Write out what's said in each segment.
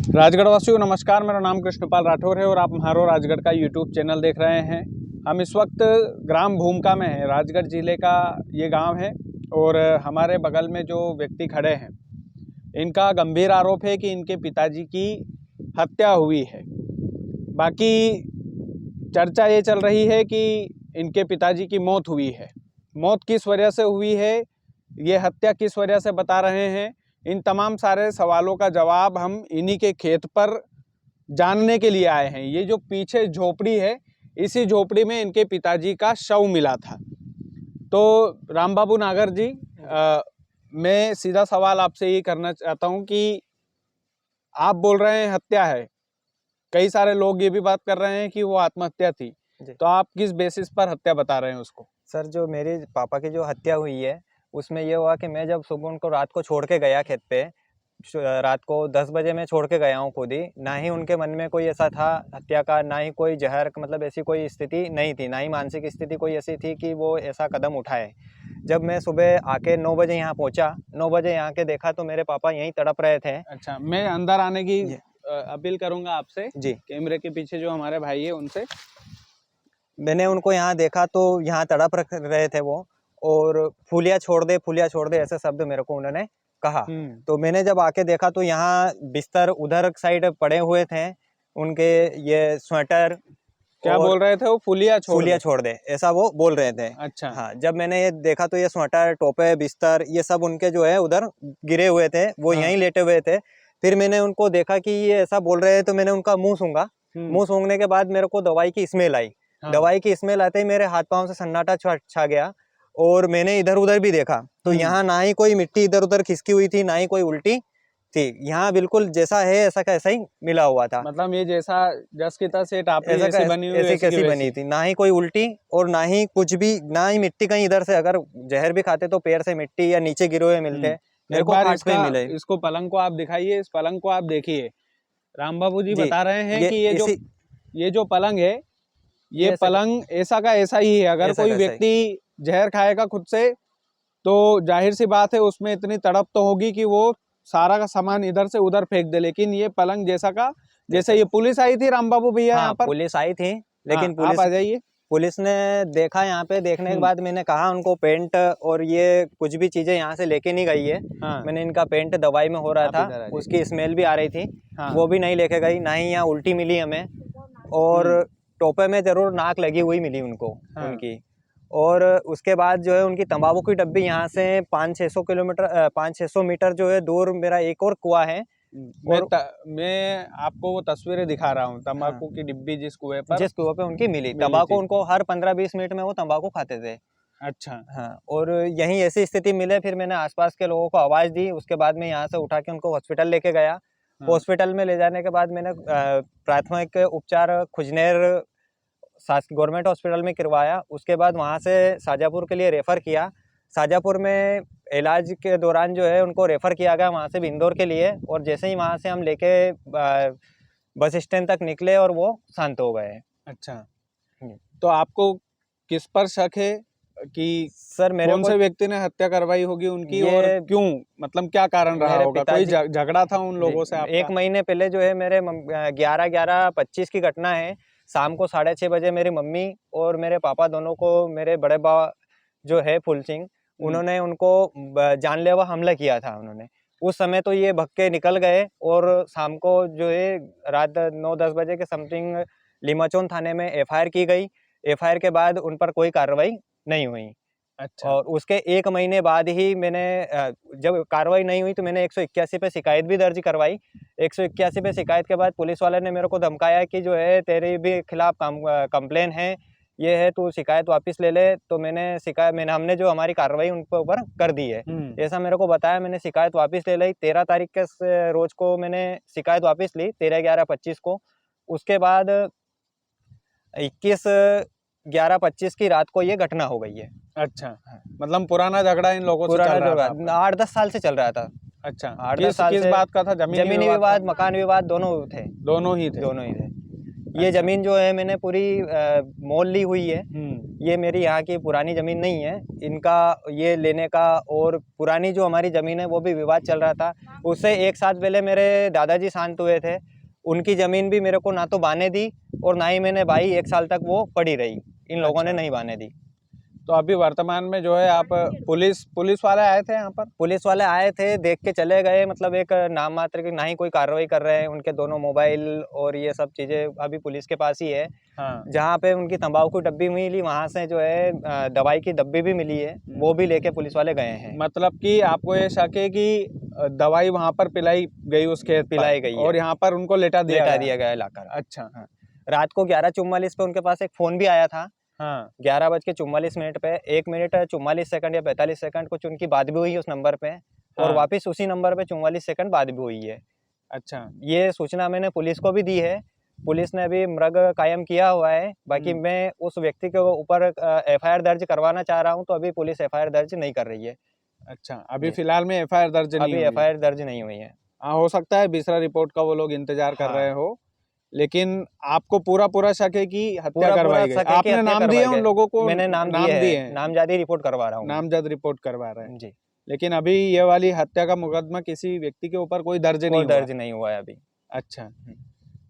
राजगढ़ वासियों नमस्कार, मेरा नाम कृष्णपाल राठौर है और आप म्हारो राजगढ़ का यूट्यूब चैनल देख रहे हैं। हम इस वक्त ग्राम भूमिका में हैं। राजगढ़ ज़िले का ये गांव है और हमारे बगल में जो व्यक्ति खड़े हैं इनका गंभीर आरोप है कि इनके पिताजी की हत्या हुई है। बाकी चर्चा ये चल रही है कि इनके पिताजी की मौत हुई है। मौत किस वजह से हुई है, ये हत्या किस वजह से बता रहे हैं, इन तमाम सारे सवालों का जवाब हम इन्हीं के खेत पर जानने के लिए आए हैं। ये जो पीछे झोपड़ी है, इसी झोपड़ी में इनके पिताजी का शव मिला था। तो राम बाबू नागर जी, मैं सीधा सवाल आपसे ये करना चाहता हूँ कि आप बोल रहे हैं हत्या है, कई सारे लोग ये भी बात कर रहे हैं कि वो आत्महत्या थी, तो आप किस बेसिस पर हत्या बता रहे हैं उसको? सर, जो मेरे पापा की जो हत्या हुई है उसमें ये हुआ कि मैं जब सुबह उनको रात को छोड़ के गया खेत पे, रात को 10 बजे मैं छोड़ के गया हूँ खुद ही। ना ही उनके मन में कोई ऐसा था हत्या का, ना ही कोई जहर, मतलब ऐसी कोई स्थिति नहीं थी, ना ही मानसिक स्थिति कोई ऐसी थी कि वो ऐसा कदम उठाए। जब मैं सुबह आके 9 बजे यहाँ पहुँचा, 9 बजे यहाँ के देखा तो मेरे पापा यहीं तड़प रहे थे। अच्छा, मैं अंदर आने की अपील करूंगा आपसे जी। कैमरे के पीछे जो हमारे भाई है उनसे। मैंने उनको यहाँ देखा तो यहाँ तड़प रहे थे वो, और फूलिया छोड़ दे ऐसे शब्द मेरे को उन्होंने कहा। तो मैंने जब आके देखा तो यहाँ बिस्तर उधर साइड पड़े हुए थे, उनके ये स्वेटर। क्या बोल रहे थे वो? फूलिया छोड़ दे ऐसा वो बोल रहे थे। अच्छा। हाँ, जब मैंने ये देखा तो ये स्वेटर, टोपे, बिस्तर ये सब उनके जो है उधर गिरे हुए थे, वो यहीं लेटे हुए थे। फिर मैंने उनको देखा कि ये ऐसा बोल रहे हैं तो मैंने उनका मुंह सूंघा। मुंह सूंघने के बाद मेरे को दवाई की स्मेल आई। दवाई की स्मेल आते ही मेरे हाथ पांव से सन्नाटा छा गया और मैंने इधर उधर भी देखा तो यहाँ ना ही कोई मिट्टी इधर उधर खिसकी हुई थी, ना ही कोई उल्टी थी। यहाँ बिल्कुल जैसा है ऐसा कैसा ही मिला हुआ था। मतलब ये जैसा जस की तस टापरी ऐसा ऐसी बनी हुई, ऐसी कैसी बनी थी, ना ही कोई उल्टी और ना ही कुछ भी, ना ही मिट्टी कहीं इधर से अगर जहर भी खाते तो पैर से मिट्टी या नीचे गिरे हुए मिलते। एक बार इसको पलंग को आप दिखाइए, इस पलंग को आप देखिए। राम बाबू जी बता रहे हैं कि ये जो पलंग है, ये पलंग ऐसा का ऐसा ही है। अगर कोई व्यक्ति जहर खाएगा खुद से तो जाहिर सी बात है उसमें इतनी तड़प तो होगी कि वो सारा का सामान इधर से उधर फेंक दे। लेकिन ये पलंग जैसा का जैसे ये पुलिस आई थी राम बाबू भैया, यहाँ पर पुलिस आई थी, लेकिन आप आ जाइए। पुलिस ने देखा यहाँ पे, देखने के बाद मैंने कहा उनको पेंट और ये कुछ भी चीजें यहाँ से लेके नहीं गई है। मैंने इनका पेंट दवाई में हो रहा था, उसकी स्मेल भी आ रही थी, वो भी नहीं लेके गई। ना ही यहाँ उल्टी मिली हमें, और टोपे में जरूर नाक लगी हुई मिली उनको उनकी। और उसके बाद जो है उनकी तंबाकू की डब्बी यहाँ से 500-600 मीटर जो है दूर मेरा एक और कुआं है। मैं आपको वो तस्वीरें दिखा रहा हूँ, तंबाकू की डिब्बी जिस कुएं पे उनकी मिली तंबाकू, उनको हर 15-20 मिनट में वो तंबाकू खाते थे। अच्छा। हाँ, और यहीं ऐसी स्थिति मिले, फिर मैंने आसपास के लोगों को आवाज दी। उसके बाद में यहाँ से उठा के उनको हॉस्पिटल लेके गया। हॉस्पिटल में ले जाने के बाद मैंने प्राथमिक उपचार खुजनेर गवर्नमेंट हॉस्पिटल में करवाया। उसके बाद वहाँ से शाजापुर के लिए रेफ़र किया। शाजापुर में इलाज के दौरान जो है उनको रेफ़र किया गया वहाँ से इंदौर के लिए, और जैसे ही वहाँ से हम लेके बस स्टैंड तक निकले और वो शांत हो गए। अच्छा, तो आपको किस पर शक है कि सर कौन से व्यक्ति ने हत्या करवाई होगी उनकी, और क्यों, मतलब क्या कारण रहा होगा? कोई झगड़ा था उन लोगों से आपका? 1 महीने पहले जो है मेरे 11-11-25 की घटना है। शाम को 6:30 बजे मेरी मम्मी और मेरे पापा दोनों को मेरे बड़े बाबा जो है फूल सिंह, उन्होंने उनको जानलेवा हमला किया था उन्होंने। उस समय तो ये भग के निकल गए, और शाम को जो है रात 9-10 बजे के समथिंग लीमाचौन थाने में एफआईआर की गई। एफआईआर के बाद उन पर कोई कार्रवाई नहीं हुई। अच्छा। और उसके 1 महीने बाद ही मैंने जब कार्रवाई नहीं हुई तो मैंने 181 पे शिकायत भी दर्ज करवाई। 181 पे शिकायत के बाद पुलिस वाले ने मेरे को धमकाया कि जो है तेरे भी खिलाफ कंप्लेन है, ये है, तू शिकायत वापस ले ले। तो हमने जो हमारी कार्रवाई उनके ऊपर कर दी है, ऐसा मेरे को बताया। मैंने शिकायत वापस ले ली। 13 तारीख के रोज को मैंने शिकायत वापस ली, 13/11/25 को। उसके बाद 21/11/25 की रात को ये घटना हो गई है। अच्छा, मतलब पुराना झगड़ा इन लोगों से चल रहा था? 8-10 साल से चल रहा था। अच्छा, 8-10 साल किस बात का था? जमीनी विवाद, मकान विवाद दोनों थे। दोनों ही थे। ये जमीन जो है मैंने पूरी मोल ली हुई है। ये मेरी यहाँ की पुरानी जमीन नहीं है। इनका ये लेने का और पुरानी जो हमारी जमीन है वो भी विवाद चल रहा था। उससे 1 साल पहले मेरे दादाजी शांत हुए थे। उनकी जमीन भी मेरे को ना तो बाने दी और ना ही मैंने बाई। 1 साल तक वो पड़ी रही, इन लोगों ने नहीं बाने दी। तो अभी वर्तमान में जो है आप पुलिस वाले आए थे यहाँ पर? पुलिस वाले आए थे, देख के चले गए। मतलब एक नाम मात्र की, ना ही कोई कार्रवाई कर रहे हैं। उनके दोनों मोबाइल और ये सब चीज़ें अभी पुलिस के पास ही है। हाँ। जहाँ पे उनकी तंबाकू की डब्बी मिली, वहाँ से जो है दवाई की डब्बी भी मिली है, वो भी लेके पुलिस वाले गए हैं। मतलब कि आपको ये शक है कि दवाई वहाँ पर पिलाई गई, उस खेत पर पिलाई गई है और यहाँ पर उनको लेटा दिया गया लाकर। अच्छा। हाँ। रात को 11:44 पे उनके पास एक फ़ोन भी आया था। हाँ। 11:44 पे 1 मिनट 44 सेकंड या 45 सेकंड कुछ उनकी बात भी हुई है उस नंबर पे। और हाँ। वापस उसी नंबर पे 44 सेकंड बात भी हुई है। अच्छा। ये सूचना मैंने पुलिस को भी दी है। पुलिस ने अभी मृग कायम किया हुआ है। बाकी मैं उस व्यक्ति के ऊपर एफआईआर दर्ज करवाना चाह रहा हूँ, तो अभी पुलिस एफआईआर दर्ज नहीं कर रही है। अच्छा, अभी फिलहाल में एफआईआर दर्ज नहीं हुई? अभी एफआईआर दर्ज नहीं हुई है। हाँ, हो सकता है दूसरा रिपोर्ट का वो लोग इंतजार कर रहे हो, लेकिन आपको पूरा शक है कि हत्या करवाई गई। आपने नाम दिए उन लोगों को? मैंने नाम दिए हैं। नामजद रिपोर्ट करवा रहा हूँ। नामजद रिपोर्ट करवा रहे हैं जी। लेकिन अभी ये वाली हत्या का मुकदमा किसी व्यक्ति के ऊपर कोई दर्ज नहीं हुआ है अभी। अच्छा,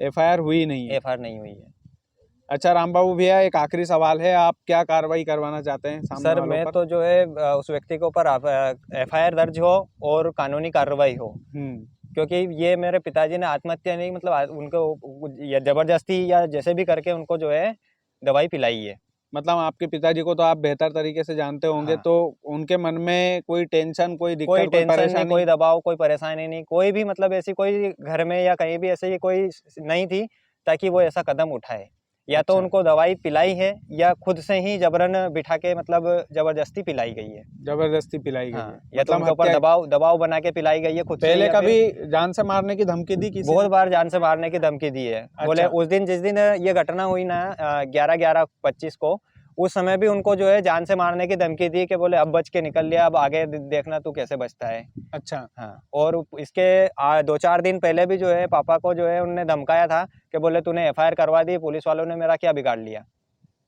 एफआईआर हुई नहीं है? एफआईआर नहीं हुई है। अच्छा राम बाबू भैया, एक आखिरी सवाल है, आप क्या कार्रवाई करवाना चाहते हैं सामने सर? वालों मैं पर? तो जो है उस व्यक्ति के ऊपर एफआईआर दर्ज हो और कानूनी कार्रवाई हो। क्योंकि ये मेरे पिताजी ने आत्महत्या नहीं, मतलब उनको जबरदस्ती या जैसे भी करके उनको जो है दवाई पिलाई है। मतलब आपके पिताजी को तो आप बेहतर तरीके से जानते होंगे। हाँ। तो उनके मन में कोई टेंशन, कोई दिक्कत, कोई टेंशन परेशानी नहीं, कोई दबाव, कोई परेशानी नहीं, कोई भी मतलब ऐसी कोई घर में या कहीं भी ऐसी कोई नहीं थी ताकि वो ऐसा कदम उठाए। या तो उनको दवाई पिलाई है या खुद से ही जबरन बिठा के मतलब जबरदस्ती पिलाई गई है। जबरदस्ती पिलाई गई है? या तो उनके ऊपर दबाव बना के पिलाई गई है खुद से। पहले कभी जान से मारने की धमकी दी किसी? बहुत बार जान से मारने की धमकी दी है। बोले उस दिन जिस दिन ये घटना हुई ना 11/11/25 को, उस समय भी उनको जो है जान से मारने की धमकी दी कि बोले अब बच के निकल लिया, अब आगे देखना तू कैसे बचता है। अच्छा। हाँ। और इसके 2-4 दिन पहले भी जो है पापा को जो है उन्होंने धमकाया था कि बोले तूने एफआईआर करवा दी, पुलिस वालों ने मेरा क्या बिगाड़ लिया,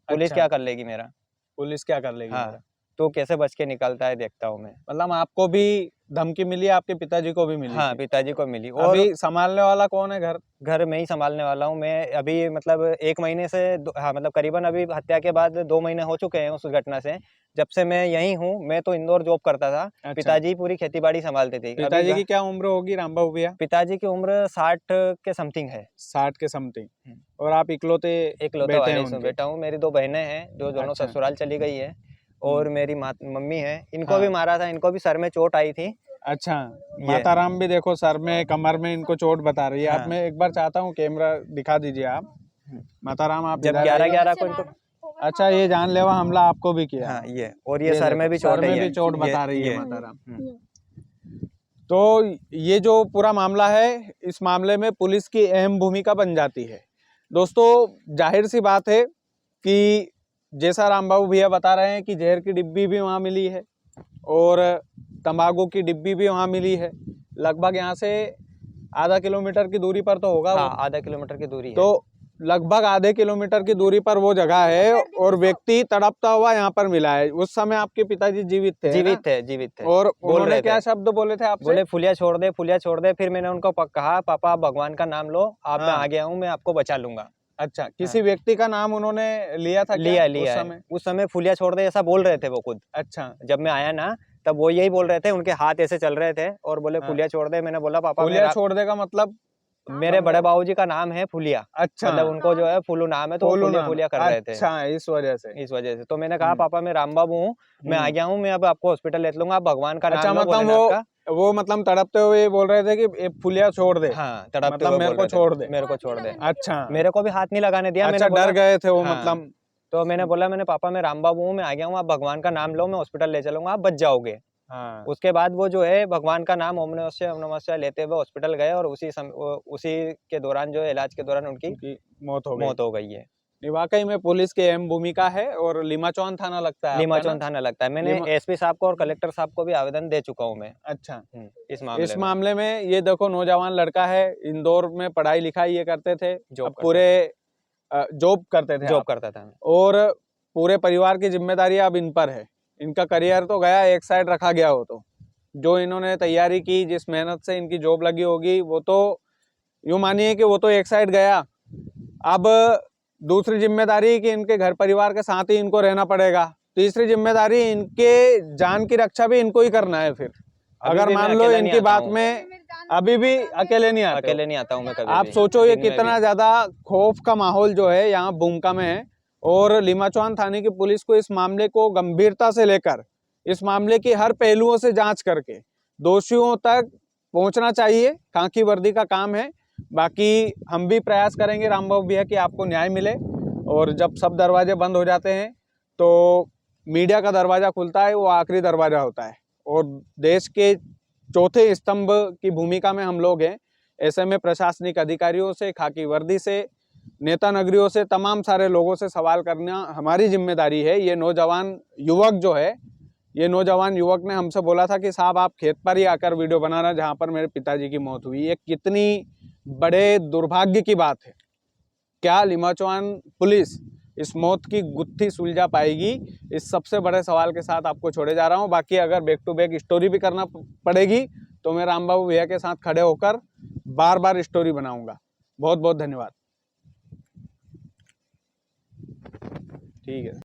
पुलिस क्या कर लेगी मेरा, पुलिस क्या कर लेगी मेरा, तो कैसे बच के निकलता है देखता हूँ मैं। मतलब आपको भी धमकी मिली, आपके पिताजी को भी मिली? हाँ, पिताजी को मिली। और अभी संभालने वाला कौन है? घर में ही संभालने वाला हूँ मैं अभी। मतलब 1 महीने से हाँ, मतलब करीबन अभी हत्या के बाद 2 महीने हो चुके हैं उस घटना से। जब से मैं यहीं हूँ, मैं तो इंदौर जॉब करता था। अच्छा। पिताजी पूरी खेती-बाड़ी संभालते थे। पिताजी की क्या उम्र होगी राम बाबू भैया? पिताजी की उम्र 60 के समथिंग है। 60 के समथिंग। और आप इकलौते बेटा हूँ। मेरी 2 बहनें हैं जो दोनों ससुराल चली गई है। और मेरी मम्मी है, इनको भी मारा था, इनको भी सर में चोट आई थी। अच्छा, माता राम भी देखो सर में, कमर में इनको चोट बता रही है। आप मैं एक बार चाहता हूँ कैमरा दिखा दीजिए आप। माता राम आप जब 11/11 को इनको, अच्छा, ये जानलेवा हमला आपको भी किया? हाँ, ये और ये सर में भी चोट बता रही है माता राम। तो ये जो पूरा मामला है, इस मामले में पुलिस की अहम भूमिका बन जाती है। दोस्तों, जाहिर सी बात है कि जैसा राम बाबू भैया बता रहे हैं कि जहर की डिब्बी भी वहाँ मिली है और तंबाकू की डिब्बी भी वहाँ मिली है। लगभग यहाँ से आधा किलोमीटर की दूरी पर तो होगा। हाँ, आधा किलोमीटर की दूरी है। तो लगभग आधे किलोमीटर की दूरी पर वो जगह है और व्यक्ति तड़पता हुआ यहाँ पर मिला है। उस समय आपके पिताजी जीवित थे? जीवित थे। और उन्होंने क्या शब्द बोले थे आपसे? बोले फुलिया छोड़ दे। फिर मैंने उनको कहा पापा भगवान का नाम लो, आप मैं आ गया हूँ, मैं आपको बचा लूंगा। अच्छा, किसी व्यक्ति का नाम उन्होंने लिया था? लिया उस समय फुलिया छोड़ दे ऐसा बोल रहे थे वो खुद। अच्छा, जब मैं आया ना तब वो यही बोल रहे थे, उनके हाथ ऐसे चल रहे थे और बोले फुलिया छोड़ दे। मैंने बोला पापा फुलिया छोड़ दे का मतलब? मेरे बड़े बाबूजी का नाम है फुलिया। अच्छा, मतलब उनको जो है फुल्लू नाम है, तो फुलिया कर रहे थे। अच्छा, इस वजह से तो मैंने कहा पापा मैं राम बाबू हूँ, मैं आ गया हूँ, मैं अब आपको हॉस्पिटल ले लूंगा, आप भगवान का नाम लो। मतलब वो मतलब तड़पते हुए बोल रहे थे कि फुलिया छोड़ दे। हाँ, तड़पते मतलब मेरे को छोड़ दे। अच्छा, मेरे को भी हाथ नहीं लगाने दिया। अच्छा, डर गए थे वो? मतलब तो मैंने बोला, मैंने पापा मैं राम बाबू हूँ, मैं आ गया हूँ, आप भगवान का नाम लो, मैं हॉस्पिटल ले चलूंगा, आप बच जाओगे। हाँ। उसके बाद वो जो है भगवान का नाम ओम नमः शिवाय लेते हुए हॉस्पिटल गए और उसी के दौरान जो है इलाज के दौरान उनकी मौत हो गई है। वाकई में पुलिस की अहम भूमिका है। और लीमाचौन थाना लगता है? लीमाचौन थाना लगता है। मैंने एसपी साहब को और कलेक्टर साहब को भी आवेदन दे चुका हूँ मैं। अच्छा, इस मामले में ये देखो, नौजवान लड़का है, इंदौर में पढ़ाई लिखाई ये करते थे, पूरे जॉब करते थे जॉब आप। करता था मैं। और पूरे परिवार की जिम्मेदारी अब इन पर है। इनका करियर तो गया, एक साइड रखा गया हो, तो जो इन्होंने तैयारी की, जिस मेहनत से इनकी जॉब लगी होगी, वो तो यूँ मानिए कि वो तो एक साइड गया। अब दूसरी जिम्मेदारी कि इनके घर परिवार के साथ ही इनको रहना पड़ेगा। तीसरी जिम्मेदारी इनके जान की रक्षा भी इनको ही करना है। फिर अगर मान लो इनकी बात में अभी भी अकेले नहीं आते, अकेले नहीं आता हूँ मैं कभी आप भी, सोचो ये दिन में कितना भी। ज्यादा खौफ का माहौल जो है यहाँ भूमका में है। और लिमाचौन थाने की पुलिस को इस मामले को गंभीरता से लेकर इस मामले की हर पहलुओं से जांच करके दोषियों तक पहुंचना चाहिए। खाकी वर्दी का काम है। बाकी हम भी प्रयास करेंगे रामबाबू भैया कि आपको न्याय मिले। और जब सब दरवाजे बंद हो जाते हैं तो मीडिया का दरवाजा खुलता है, वो आखिरी दरवाजा होता है। और देश के चौथे स्तंभ की भूमिका में हम लोग हैं। ऐसे में प्रशासनिक अधिकारियों से, खाकी वर्दी से, नेता नगरियों से, तमाम सारे लोगों से सवाल करना हमारी जिम्मेदारी है। ये नौजवान युवक जो है, ये नौजवान युवक ने हमसे बोला था कि साहब आप खेत पर ही आकर वीडियो बना रहे हैं जहाँ पर मेरे पिताजी की मौत हुई। ये कितनी बड़े दुर्भाग्य की बात है। क्या लिमाचौन पुलिस इस मौत की गुत्थी सुलझा पाएगी? इस सबसे बड़े सवाल के साथ आपको छोड़े जा रहा हूँ। बाकी अगर बैक टू बैक स्टोरी भी करना पड़ेगी तो मैं रामबाबू भैया के साथ खड़े होकर बार बार स्टोरी बनाऊंगा। बहुत बहुत धन्यवाद। ठीक है।